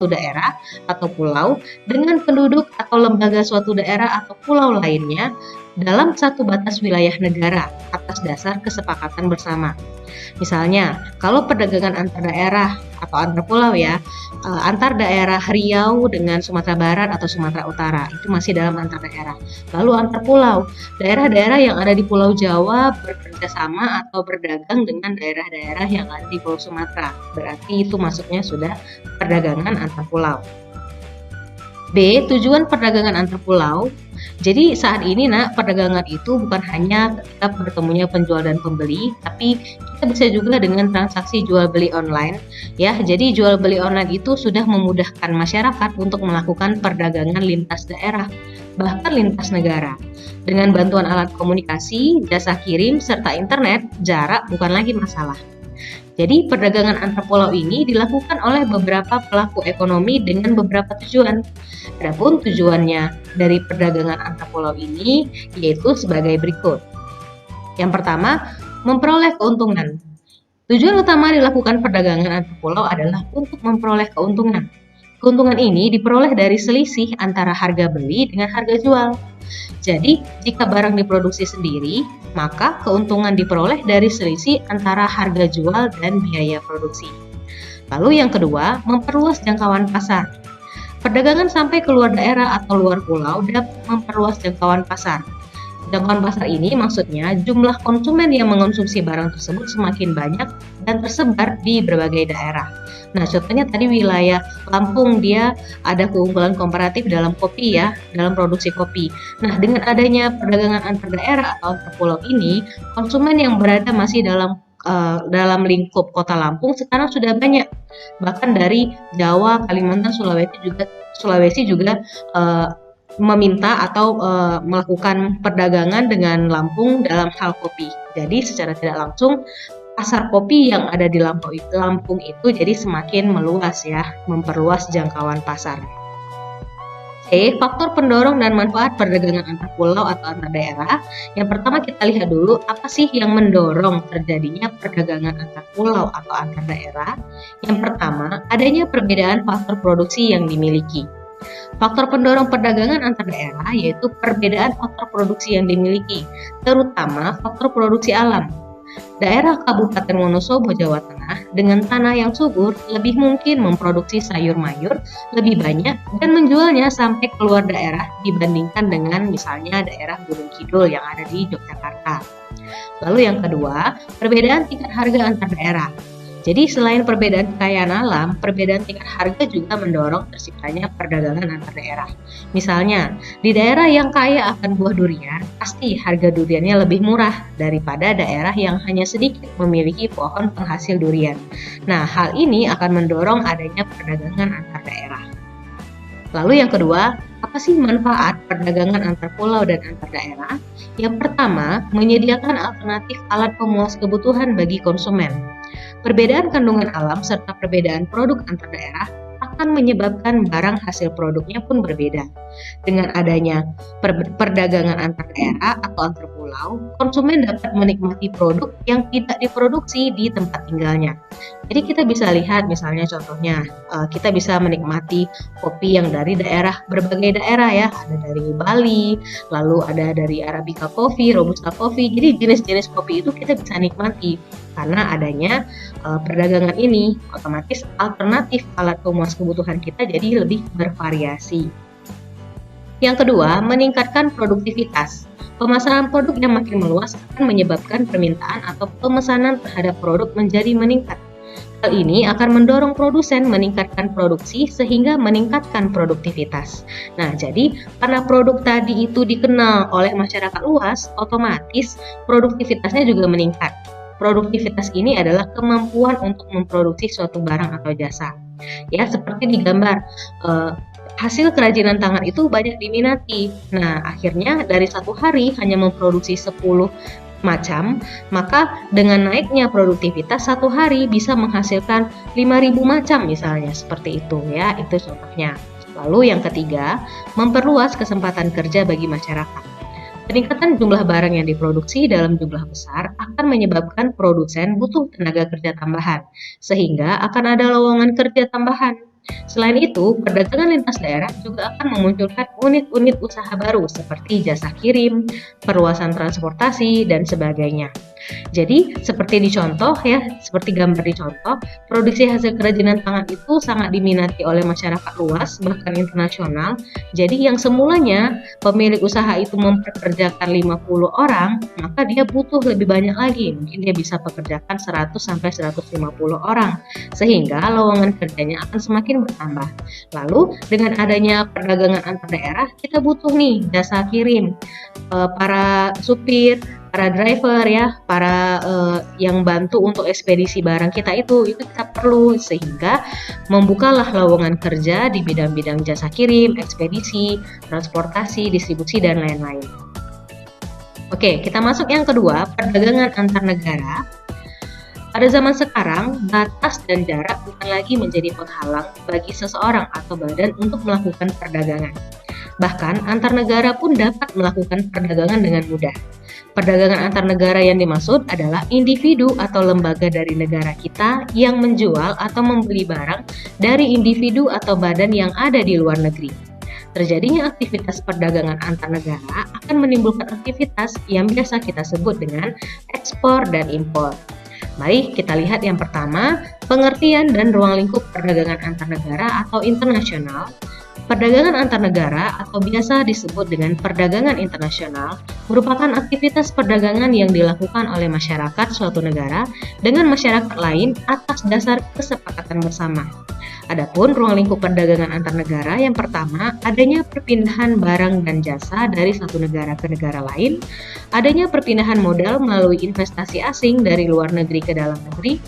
suatu daerah atau pulau dengan penduduk atau lembaga suatu daerah atau pulau lainnya dalam satu batas wilayah negara atas dasar kesepakatan bersama. Misalnya, kalau perdagangan antar daerah atau antar pulau ya, antar daerah Riau dengan Sumatera Barat atau Sumatera Utara, itu masih dalam antar daerah. Lalu antar pulau, daerah-daerah yang ada di Pulau Jawa bekerja sama atau berdagang dengan daerah-daerah yang ada di Pulau Sumatera. Berarti itu masuknya sudah perdagangan antar pulau. B. Tujuan perdagangan antar pulau. Jadi saat ini perdagangan itu bukan hanya ketika bertemunya penjual dan pembeli, tapi kita bisa juga dengan transaksi jual beli online. Ya, jadi jual beli online itu sudah memudahkan masyarakat untuk melakukan perdagangan lintas daerah, bahkan lintas negara. Dengan bantuan alat komunikasi, jasa kirim, serta internet, jarak bukan lagi masalah. Jadi perdagangan antar pulau ini dilakukan oleh beberapa pelaku ekonomi dengan beberapa tujuan. Adapun tujuannya dari perdagangan antar pulau ini yaitu sebagai berikut. Yang pertama, memperoleh keuntungan. Tujuan utama dilakukan perdagangan antar pulau adalah untuk memperoleh keuntungan. Keuntungan ini diperoleh dari selisih antara harga beli dengan harga jual. Jadi, jika barang diproduksi sendiri, maka keuntungan diperoleh dari selisih antara harga jual dan biaya produksi. Lalu yang kedua, memperluas jangkauan pasar. Perdagangan sampai keluar daerah atau luar pulau dapat memperluas jangkauan pasar. Jangkauan pasar ini maksudnya jumlah konsumen yang mengonsumsi barang tersebut semakin banyak dan tersebar di berbagai daerah. Nah, contohnya tadi wilayah Lampung, dia ada keunggulan komparatif dalam kopi ya, dalam produksi kopi. Nah, dengan adanya perdagangan antar daerah atau antar pulau ini, konsumen yang berada masih dalam lingkup kota Lampung sekarang sudah banyak. Bahkan dari Jawa, Kalimantan, Sulawesi juga meminta atau melakukan perdagangan dengan Lampung dalam hal kopi. Jadi secara tidak langsung pasar kopi yang ada di Lampung itu jadi semakin meluas ya, memperluas jangkauan pasar. C. Faktor pendorong dan manfaat perdagangan antar pulau atau antar daerah. Yang pertama kita lihat dulu apa sih yang mendorong terjadinya perdagangan antar pulau atau antar daerah. Yang pertama, adanya perbedaan faktor produksi yang dimiliki. Faktor pendorong perdagangan antar daerah yaitu perbedaan faktor produksi yang dimiliki, terutama faktor produksi alam. Daerah Kabupaten Wonosobo, Jawa Tengah dengan tanah yang subur lebih mungkin memproduksi sayur mayur lebih banyak dan menjualnya sampai keluar daerah dibandingkan dengan misalnya daerah Gunung Kidul yang ada di Yogyakarta. Lalu yang kedua, perbedaan tingkat harga antar daerah. Jadi selain perbedaan kekayaan alam, perbedaan tingkat harga juga mendorong terciptanya perdagangan antar daerah. Misalnya, di daerah yang kaya akan buah durian, pasti harga duriannya lebih murah daripada daerah yang hanya sedikit memiliki pohon penghasil durian. Nah, hal ini akan mendorong adanya perdagangan antar daerah. Lalu yang kedua, apa sih manfaat perdagangan antar pulau dan antar daerah? Yang pertama, menyediakan alternatif alat pemuas kebutuhan bagi konsumen. Perbedaan kandungan alam serta perbedaan produk antar daerah akan menyebabkan barang hasil produknya pun berbeda. Dengan adanya perdagangan antar daerah atau antar pulau, konsumen dapat menikmati produk yang tidak diproduksi di tempat tinggalnya. Jadi kita bisa lihat misalnya contohnya, kita bisa menikmati kopi yang dari berbagai daerah ya, ada dari Bali, lalu ada dari Arabica Coffee, Robusta Coffee. Jadi jenis-jenis kopi itu kita bisa nikmati karena adanya perdagangan ini, otomatis alternatif alat pemuas kebutuhan kita jadi lebih bervariasi. Yang kedua, meningkatkan produktivitas. Pemasaran produk yang makin meluas akan menyebabkan permintaan atau pemesanan terhadap produk menjadi meningkat. Hal ini akan mendorong produsen meningkatkan produksi sehingga meningkatkan produktivitas. Nah, jadi karena produk tadi itu dikenal oleh masyarakat luas, otomatis produktivitasnya juga meningkat. Produktivitas ini adalah kemampuan untuk memproduksi suatu barang atau jasa. Ya, seperti di gambar, hasil kerajinan tangan itu banyak diminati. Nah, akhirnya dari satu hari hanya memproduksi 10 macam, maka dengan naiknya produktivitas satu hari bisa menghasilkan 5.000 macam misalnya, seperti itu ya, itu contohnya. Lalu yang ketiga, memperluas kesempatan kerja bagi masyarakat. Peningkatan jumlah barang yang diproduksi dalam jumlah besar akan menyebabkan produsen butuh tenaga kerja tambahan, sehingga akan ada lowongan kerja tambahan. Selain itu, perdagangan lintas daerah juga akan memunculkan unit-unit usaha baru seperti jasa kirim, perluasan transportasi, dan sebagainya. Jadi, seperti dicontoh ya, seperti gambar dicontoh, produksi hasil kerajinan tangan itu sangat diminati oleh masyarakat luas, bahkan internasional. Jadi, yang semulanya pemilik usaha itu mempekerjakan 50 orang, maka dia butuh lebih banyak lagi. Mungkin dia bisa pekerjakan 100 sampai 150 orang, sehingga lowongan kerjanya akan semakin bertambah. Lalu, dengan adanya perdagangan antar daerah, kita butuh nih jasa kirim, para supir, para driver ya, para yang bantu untuk ekspedisi barang kita itu kita perlu, sehingga membukalah lowongan kerja di bidang-bidang jasa kirim, ekspedisi, transportasi, distribusi, dan lain-lain. Oke, kita masuk yang kedua, perdagangan antar negara. Pada zaman sekarang, batas dan jarak bukan lagi menjadi penghalang bagi seseorang atau badan untuk melakukan perdagangan. Bahkan, antar negara pun dapat melakukan perdagangan dengan mudah. Perdagangan antar negara yang dimaksud adalah individu atau lembaga dari negara kita yang menjual atau membeli barang dari individu atau badan yang ada di luar negeri. Terjadinya aktivitas perdagangan antar negara akan menimbulkan aktivitas yang biasa kita sebut dengan ekspor dan impor. Mari kita lihat yang pertama, pengertian dan ruang lingkup perdagangan antar negara atau internasional. Perdagangan antar negara atau biasa disebut dengan perdagangan internasional merupakan aktivitas perdagangan yang dilakukan oleh masyarakat suatu negara dengan masyarakat lain atas dasar kesepakatan bersama. Adapun ruang lingkup perdagangan antar negara yang pertama, adanya perpindahan barang dan jasa dari satu negara ke negara lain, adanya perpindahan modal melalui investasi asing dari luar negeri ke dalam negeri,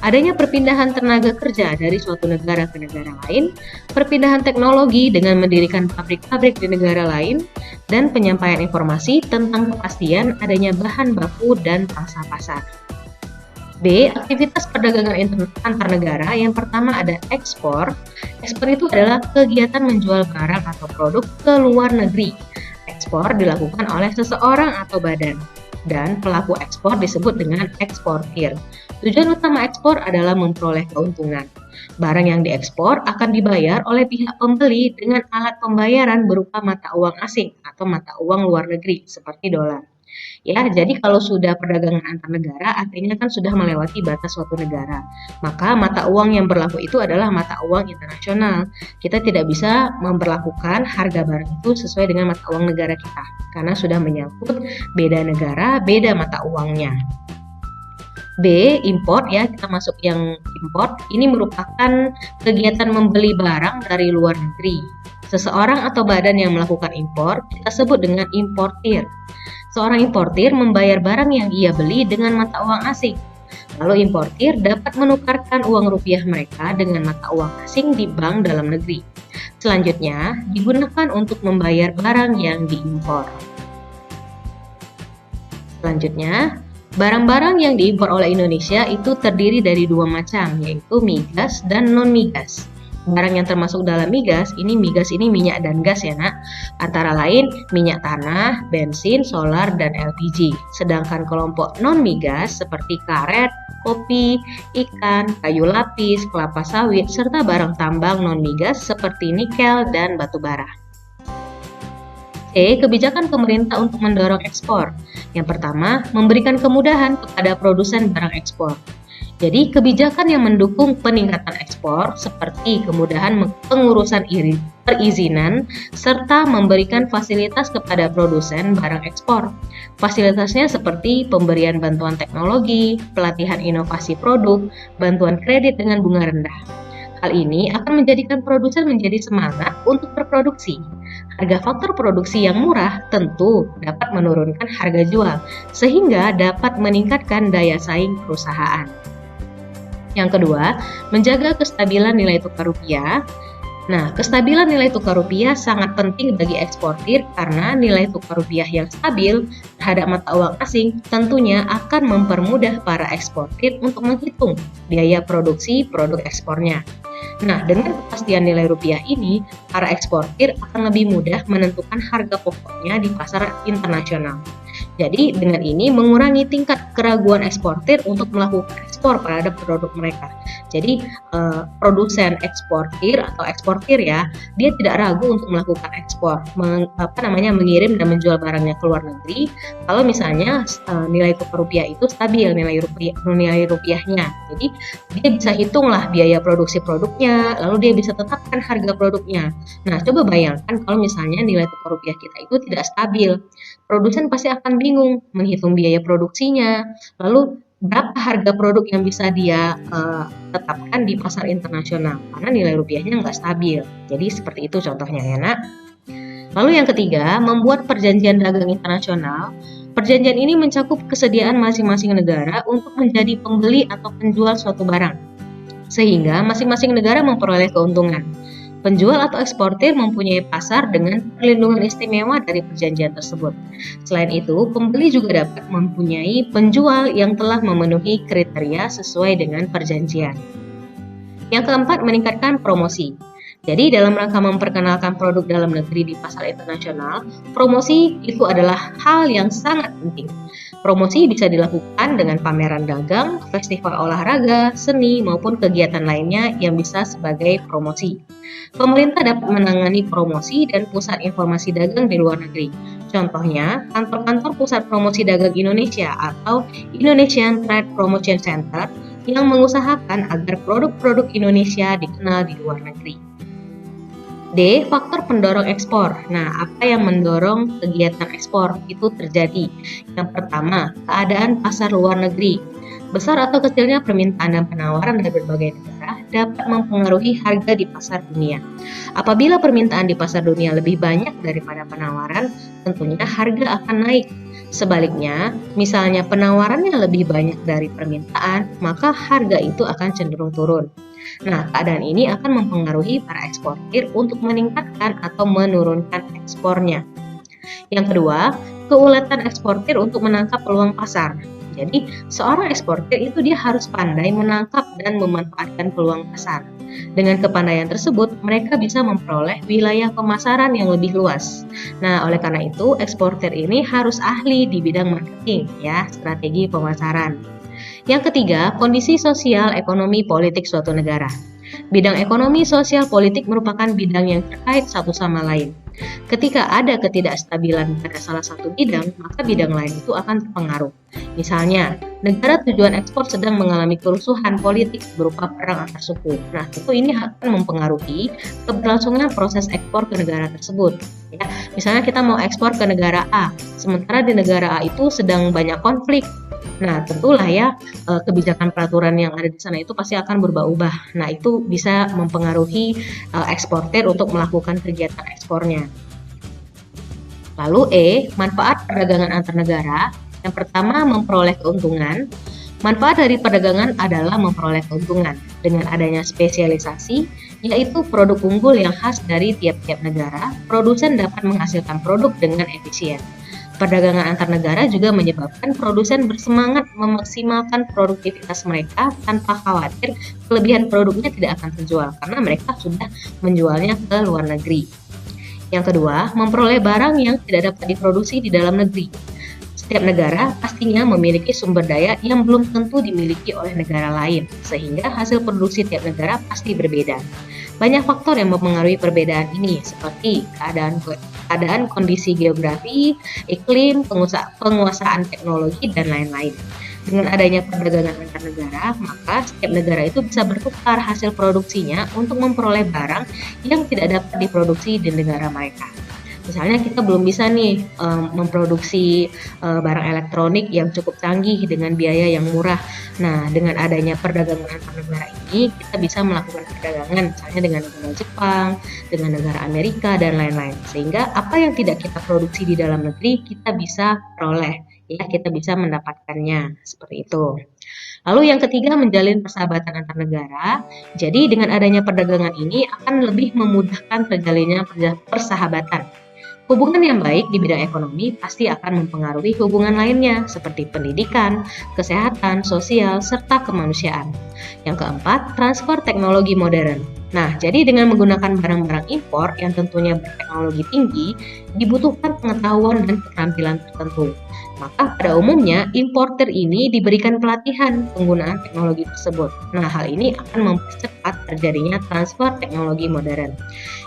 adanya perpindahan tenaga kerja dari suatu negara ke negara lain, perpindahan teknologi dengan mendirikan pabrik-pabrik di negara lain, dan penyampaian informasi tentang kepastian adanya bahan baku dan pangsa pasar. B. Aktivitas perdagangan antar negara. Yang pertama ada ekspor. Ekspor itu adalah kegiatan menjual barang atau produk ke luar negeri. Ekspor dilakukan oleh seseorang atau badan, dan pelaku ekspor disebut dengan eksportir. Tujuan utama ekspor adalah memperoleh keuntungan. Barang yang diekspor akan dibayar oleh pihak pembeli dengan alat pembayaran berupa mata uang asing atau mata uang luar negeri seperti dolar. Ya, jadi kalau sudah perdagangan antar negara artinya kan sudah melewati batas suatu negara. Maka mata uang yang berlaku itu adalah mata uang internasional. Kita tidak bisa memperlakukan harga barang itu sesuai dengan mata uang negara kita karena sudah menyangkut beda negara, beda mata uangnya. B. Import ya, kita masuk yang import. Ini merupakan kegiatan membeli barang dari luar negeri. Seseorang atau badan yang melakukan impor kita sebut dengan importir. Seorang importir membayar barang yang ia beli dengan mata uang asing. Lalu importir dapat menukarkan uang rupiah mereka dengan mata uang asing di bank dalam negeri. Selanjutnya, digunakan untuk membayar barang yang diimpor. Selanjutnya, barang-barang yang diimpor oleh Indonesia itu terdiri dari dua macam, yaitu migas dan non-migas. Barang yang termasuk dalam migas ini minyak dan gas ya nak. Antara lain minyak tanah, bensin, solar, dan LPG. Sedangkan kelompok non-migas seperti karet, kopi, ikan, kayu lapis, kelapa sawit, serta barang tambang non-migas seperti nikel dan batu bara. C. Kebijakan pemerintah untuk mendorong ekspor. Yang pertama, memberikan kemudahan kepada produsen barang ekspor. Jadi, kebijakan yang mendukung peningkatan ekspor seperti kemudahan pengurusan perizinan serta memberikan fasilitas kepada produsen barang ekspor. Fasilitasnya seperti pemberian bantuan teknologi, pelatihan inovasi produk, bantuan kredit dengan bunga rendah. Hal ini akan menjadikan produsen menjadi semangat untuk berproduksi. Harga faktor produksi yang murah tentu dapat menurunkan harga jual, sehingga dapat meningkatkan daya saing perusahaan. Yang kedua, menjaga kestabilan nilai tukar rupiah. Nah, kestabilan nilai tukar rupiah sangat penting bagi eksportir karena nilai tukar rupiah yang stabil terhadap mata uang asing tentunya akan mempermudah para eksportir untuk menghitung biaya produksi produk ekspornya. Nah, dengan kepastian nilai rupiah ini, para eksportir akan lebih mudah menentukan harga pokoknya di pasar internasional. Jadi, dengan ini mengurangi tingkat keraguan eksportir untuk melakukan ekspor terhadap produk mereka. Jadi produsen eksportir atau eksportir ya, dia tidak ragu untuk melakukan ekspor, mengirim dan menjual barangnya ke luar negeri kalau misalnya nilai tukar rupiah itu stabil, nilai rupiahnya. Jadi dia bisa hitunglah biaya produksi produknya, lalu dia bisa tetapkan harga produknya. Nah, coba bayangkan kalau misalnya nilai tukar rupiah kita itu tidak stabil. Produsen pasti akan bingung menghitung biaya produksinya, lalu berapa harga produk yang bisa dia tetapkan di pasar internasional karena nilai rupiahnya nggak stabil. Jadi seperti itu contohnya ya nak. Lalu yang ketiga, membuat perjanjian dagang internasional. Perjanjian ini mencakup kesediaan masing-masing negara untuk menjadi pembeli atau penjual suatu barang, sehingga masing-masing negara memperoleh keuntungan. Penjual atau eksportir mempunyai pasar dengan perlindungan istimewa dari perjanjian tersebut. Selain itu, pembeli juga dapat mempunyai penjual yang telah memenuhi kriteria sesuai dengan perjanjian. Yang keempat, meningkatkan promosi. Jadi dalam rangka memperkenalkan produk dalam negeri di pasar internasional, promosi itu adalah hal yang sangat penting. Promosi bisa dilakukan dengan pameran dagang, festival olahraga, seni, maupun kegiatan lainnya yang bisa sebagai promosi. Pemerintah dapat menangani promosi dan pusat informasi dagang di luar negeri. Contohnya, kantor-kantor pusat promosi dagang Indonesia atau Indonesian Trade Promotion Center yang mengusahakan agar produk-produk Indonesia dikenal di luar negeri. D. Faktor pendorong ekspor. Nah, apa yang mendorong kegiatan ekspor itu terjadi? Yang pertama, keadaan pasar luar negeri. Besar atau kecilnya permintaan dan penawaran dari berbagai negara dapat mempengaruhi harga di pasar dunia. Apabila permintaan di pasar dunia lebih banyak daripada penawaran, tentunya harga akan naik. Sebaliknya, misalnya penawarannya lebih banyak dari permintaan, maka harga itu akan cenderung turun. Nah, keadaan ini akan mempengaruhi para eksportir untuk meningkatkan atau menurunkan ekspornya. Yang kedua, keuletan eksportir untuk menangkap peluang pasar. Jadi, seorang eksportir itu dia harus pandai menangkap dan memanfaatkan peluang pasar. Dengan kepandaian tersebut, mereka bisa memperoleh wilayah pemasaran yang lebih luas. Nah, oleh karena itu, eksportir ini harus ahli di bidang marketing, ya, strategi pemasaran. Yang ketiga, kondisi sosial, ekonomi, politik suatu negara. Bidang ekonomi, sosial, politik merupakan bidang yang terkait satu sama lain. Ketika ada ketidakstabilan pada salah satu bidang, maka bidang lain itu akan terpengaruh. Misalnya, negara tujuan ekspor sedang mengalami kerusuhan politik berupa perang antar suku. Nah, tentu ini akan mempengaruhi keberlangsungan proses ekspor ke negara tersebut. Ya, misalnya kita mau ekspor ke negara A, sementara di negara A itu sedang banyak konflik. Nah, tentulah ya kebijakan peraturan yang ada di sana itu pasti akan berubah-ubah. Nah, itu bisa mempengaruhi eksportir untuk melakukan kegiatan ekspornya. Lalu E, manfaat perdagangan antar negara. Yang pertama, memperoleh keuntungan. Manfaat dari perdagangan adalah memperoleh keuntungan dengan adanya spesialisasi, yaitu produk unggul yang khas dari tiap-tiap negara. Produsen dapat menghasilkan produk dengan efisien. Perdagangan antar negara juga menyebabkan produsen bersemangat memaksimalkan produktivitas mereka tanpa khawatir kelebihan produknya tidak akan terjual karena mereka sudah menjualnya ke luar negeri. Yang kedua, memperoleh barang yang tidak dapat diproduksi di dalam negeri. Setiap negara pastinya memiliki sumber daya yang belum tentu dimiliki oleh negara lain, sehingga hasil produksi tiap negara pasti berbeda. Banyak faktor yang mempengaruhi perbedaan ini, seperti keadaan kondisi geografi, iklim, penguasaan teknologi, dan lain-lain. Dengan adanya perdagangan antar negara, maka setiap negara itu bisa bertukar hasil produksinya untuk memperoleh barang yang tidak dapat diproduksi di negara mereka. Misalnya kita belum bisa nih memproduksi barang elektronik yang cukup canggih dengan biaya yang murah. Nah, dengan adanya perdagangan antar negara ini, kita bisa melakukan perdagangan misalnya dengan negara Jepang, dengan negara Amerika, dan lain-lain. Sehingga apa yang tidak kita produksi di dalam negeri, kita bisa peroleh. Ya, kita bisa mendapatkannya. Seperti itu. Lalu yang ketiga, menjalin persahabatan antar negara. Jadi dengan adanya perdagangan ini akan lebih memudahkan terjalinnya persahabatan. Hubungan yang baik di bidang ekonomi pasti akan mempengaruhi hubungan lainnya seperti pendidikan, kesehatan, sosial, serta kemanusiaan. Yang keempat, transfer teknologi modern. Nah, jadi dengan menggunakan barang-barang impor yang tentunya berteknologi tinggi, dibutuhkan pengetahuan dan keterampilan tertentu. Maka pada umumnya importer ini diberikan pelatihan penggunaan teknologi tersebut. Nah, hal ini akan mempercepat terjadinya transfer teknologi modern.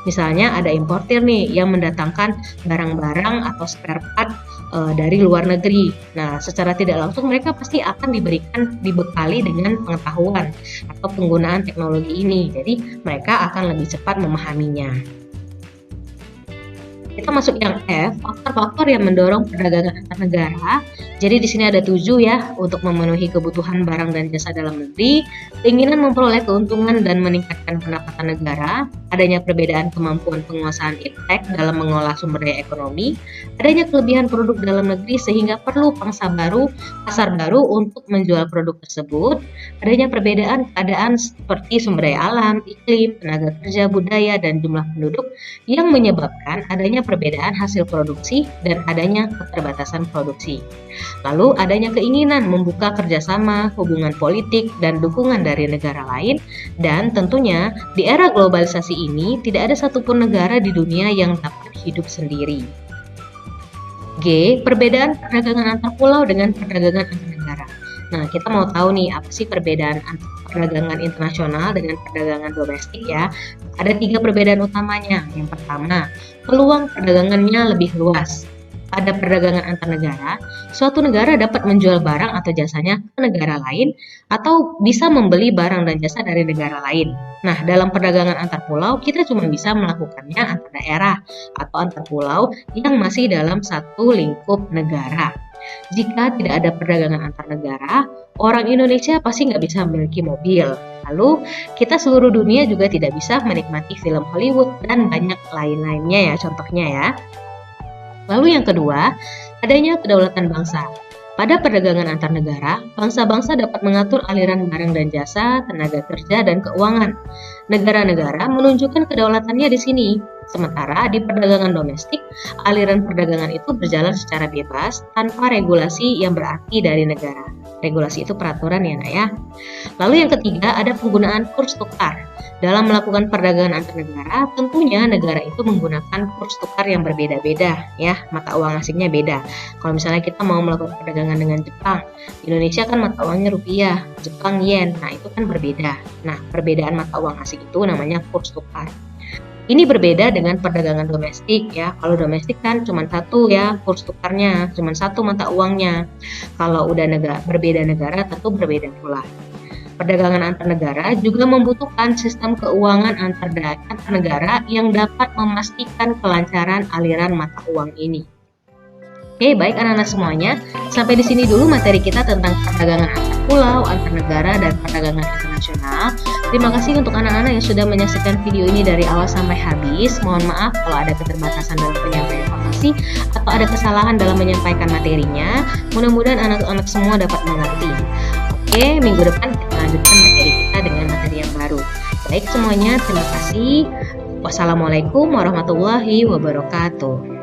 Misalnya ada importer nih yang mendatangkan barang-barang atau spare part dari luar negeri. Nah, secara tidak langsung mereka pasti akan dibekali dengan pengetahuan atau penggunaan teknologi ini. Jadi mereka akan lebih cepat memahaminya. Kita masuk yang F, faktor-faktor yang mendorong perdagangan antar negara. Jadi di sini ada 7 ya, untuk memenuhi kebutuhan barang dan jasa dalam negeri, keinginan memperoleh keuntungan dan meningkatkan pendapatan negara, adanya perbedaan kemampuan penguasaan iptek dalam mengolah sumber daya ekonomi, adanya kelebihan produk dalam negeri sehingga perlu pangsa baru, pasar baru untuk menjual produk tersebut, adanya perbedaan keadaan seperti sumber daya alam, iklim, tenaga kerja, budaya, dan jumlah penduduk yang menyebabkan adanya perbedaan hasil produksi dan adanya keterbatasan produksi. Lalu adanya keinginan membuka kerjasama, hubungan politik, dan dukungan dari negara lain, dan tentunya di era globalisasi ini tidak ada satupun negara di dunia yang dapat hidup sendiri. G. Perbedaan perdagangan antar pulau dengan perdagangan antar negara. Nah, kita mau tahu nih apa sih perbedaan antara perdagangan internasional dengan perdagangan domestik ya. Ada 3 perbedaan utamanya. Yang pertama, peluang perdagangannya lebih luas. Pada perdagangan antar negara, suatu negara dapat menjual barang atau jasanya ke negara lain atau bisa membeli barang dan jasa dari negara lain. Nah, dalam perdagangan antar pulau, kita cuma bisa melakukannya antar daerah atau antar pulau yang masih dalam satu lingkup negara. Jika tidak ada perdagangan antar negara, orang Indonesia pasti nggak bisa memiliki mobil. Lalu, kita seluruh dunia juga tidak bisa menikmati film Hollywood dan banyak lain-lainnya ya, contohnya ya. Lalu yang kedua, adanya kedaulatan bangsa. Pada perdagangan antar negara, bangsa-bangsa dapat mengatur aliran barang dan jasa, tenaga kerja, dan keuangan. Negara-negara menunjukkan kedaulatannya di sini. Sementara di perdagangan domestik, aliran perdagangan itu berjalan secara bebas tanpa regulasi yang berarti dari negara. Regulasi itu peraturan ya, Nak ya. Lalu yang ketiga, ada penggunaan kurs tukar. Dalam melakukan perdagangan antar negara, tentunya negara itu menggunakan kurs tukar yang berbeda-beda ya, mata uang asingnya beda. Kalau misalnya kita mau melakukan perdagangan dengan Jepang, Indonesia kan mata uangnya rupiah, Jepang yen, nah itu kan berbeda. Nah, perbedaan mata uang asing itu namanya kurs tukar. Ini berbeda dengan perdagangan domestik ya. Kalau domestik kan cuma satu ya kurs tukarnya, cuma satu mata uangnya. Kalau udah berbeda negara tentu berbeda pula. Perdagangan antar negara juga membutuhkan sistem keuangan antar negara yang dapat memastikan kelancaran aliran mata uang ini. Oke, baik anak-anak semuanya, sampai di sini dulu materi kita tentang perdagangan antar pulau, antar negara, dan perdagangan internasional. Terima kasih untuk anak-anak yang sudah menyaksikan video ini dari awal sampai habis. Mohon maaf kalau ada keterbatasan dalam penyampaian informasi atau ada kesalahan dalam menyampaikan materinya. Mudah-mudahan anak-anak semua dapat mengerti. Oke, minggu depan kita lanjutkan materi kita dengan materi yang baru. Baik semuanya, terima kasih. Wassalamualaikum warahmatullahi wabarakatuh.